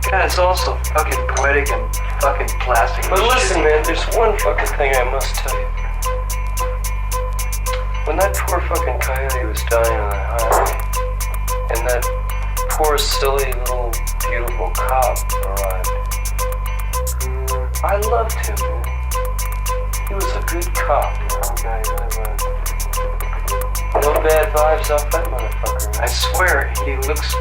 God, it's also fucking poetic and fucking plastic. But listen, man, there's one fucking thing I must tell you. When that poor fucking coyote was dying on the highway, and that poor, silly, little, beautiful cop arrived, I loved him, man. He was a good cop, you know, guy, no bad vibes off that motherfucker, man. I swear, he looks...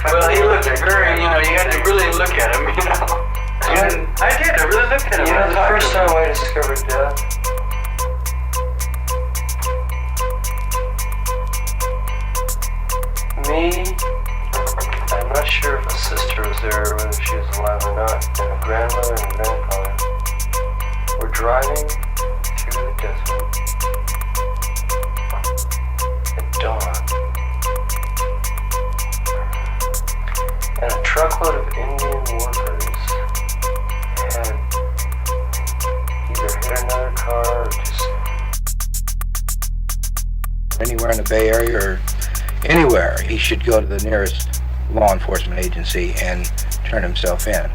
Well, he looked very, you know, you had to really look at him, you know. I did, I really looked at him. You know, the first time I discovered death, I'm not sure if a sister was there or whether she was alive or not, and a grandmother and a grandfather were driving through the desert at dawn. And a truckload of Indian workers had either hit another car or just... Anywhere in the Bay Area or anywhere, he should go to the nearest law enforcement agency and turn himself in.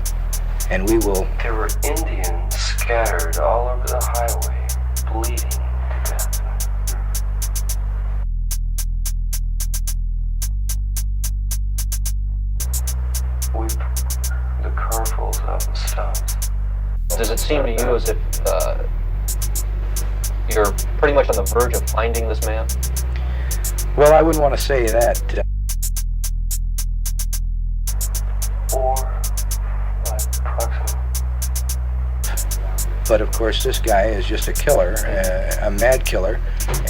And we will... There were Indians scattered all over the highway, bleeding to death. The car pulls up and stops. Does it seem to you as if you're pretty much on the verge of finding this man? Well, I wouldn't want to say that. Or approximately. But of course, this guy is just a killer, a mad killer,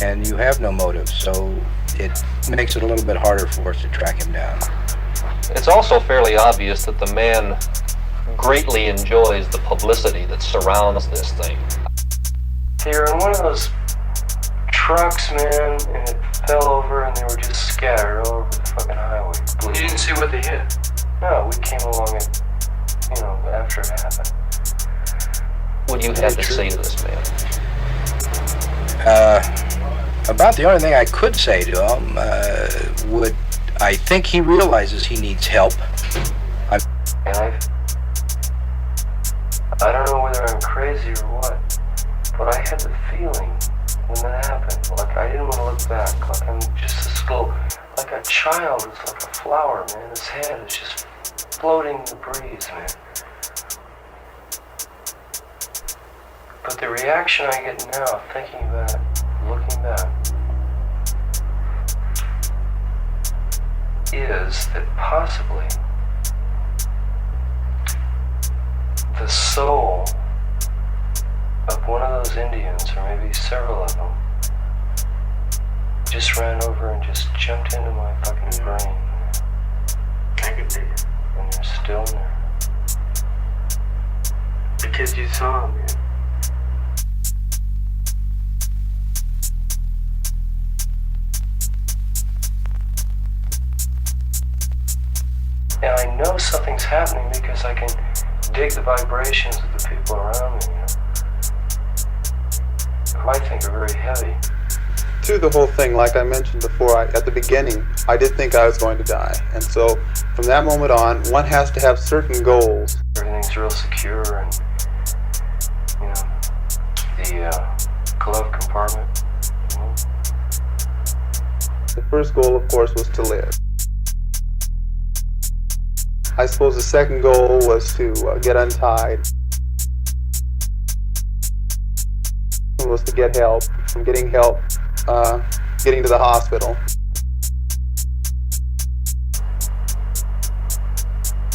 and you have no motive, so it makes it a little bit harder for us to track him down. It's also fairly obvious that the man greatly enjoys the publicity that surrounds this thing. They were in one of those trucks, man, and it fell over and they were just scattered all over the fucking highway. You didn't see what they hit? No, we came along it, you know, after it happened. What do you have to say to this man? About the only thing I could say to him I think he realizes he needs help. And I don't know whether I'm crazy or what, but I had the feeling when that happened, like I didn't want to look back, like I'm just this little, like a child is like a flower, man. His head is just floating in the breeze, man. But the reaction I get now, thinking about it, looking back, is that possibly the soul of one of those Indians, or maybe several of them, just ran over and just jumped into my fucking brain. I could dig it. And they're still in there. Because you saw him, man. And I know something's happening because I can dig the vibrations of the people around me, you know, who I think are very heavy. Through the whole thing, like I mentioned before, at the beginning, I did think I was going to die. And so, from that moment on, one has to have certain goals. Everything's real secure and, you know, the glove compartment, you know. The first goal, of course, was to live. I suppose the second goal was to get untied. It was to get help, from getting help, getting to the hospital.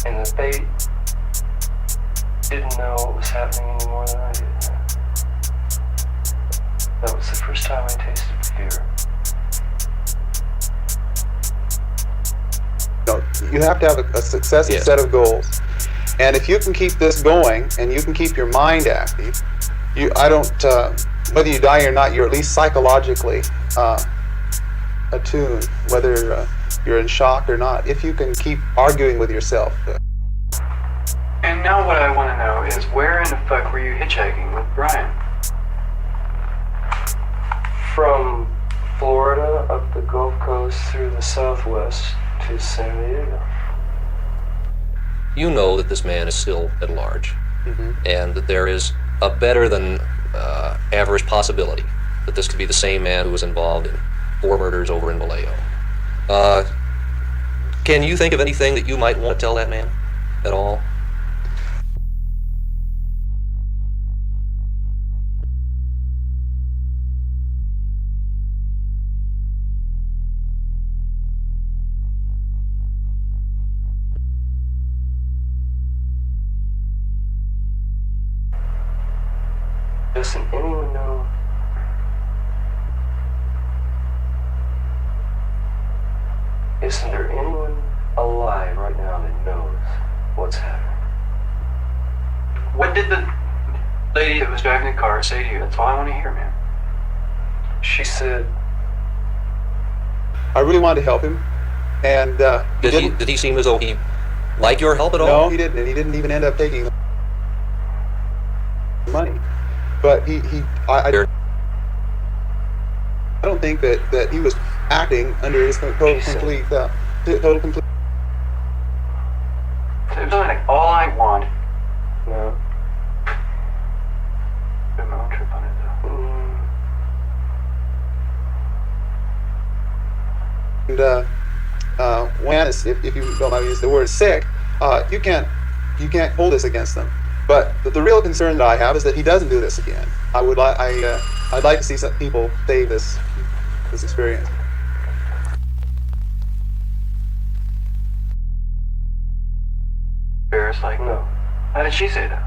And that they didn't know what was happening any more than I did. That was the first time I tasted fear. you have to have a successive Yes. set of goals. And if you can keep this going and you can keep your mind active, whether you die or not, you're at least psychologically attuned, whether you're in shock or not, if you can keep arguing with yourself. And now what I want to know is, where in the fuck were you hitchhiking with Brian? From Florida up the Gulf Coast through the Southwest to San Diego. You know that this man is still at large, and that there is a better than average possibility that this could be the same man who was involved in 4 murders over in Vallejo. Can you think of anything that you might want to tell that man at all? Doesn't anyone know? Isn't there anyone alive right now that knows what's happening? What did the lady that was driving the car say to you? That's all I want to hear, man. She said, I really wanted to help him, and he didn't. Did he seem as though he liked your help at all? No, he didn't, and he didn't even end up taking the money. But I don't think that he was acting under his total complete. It was like, all I want. no. Been my own trip on it, though. And when, if you don't mind to use the word sick, you can't hold this against them. But the real concern that I have is that he doesn't do this again. I'd like to see some people save this experience. Ferris, like, No. how did she say that?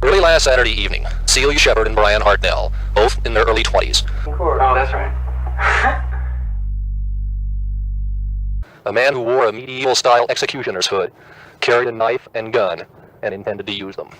Early last Saturday evening, Celia Shepard and Brian Hartnell, both in their early 20s. Of course. Oh, that's right. A man who wore a medieval-style executioner's hood, carried a knife and gun, and intended to use them.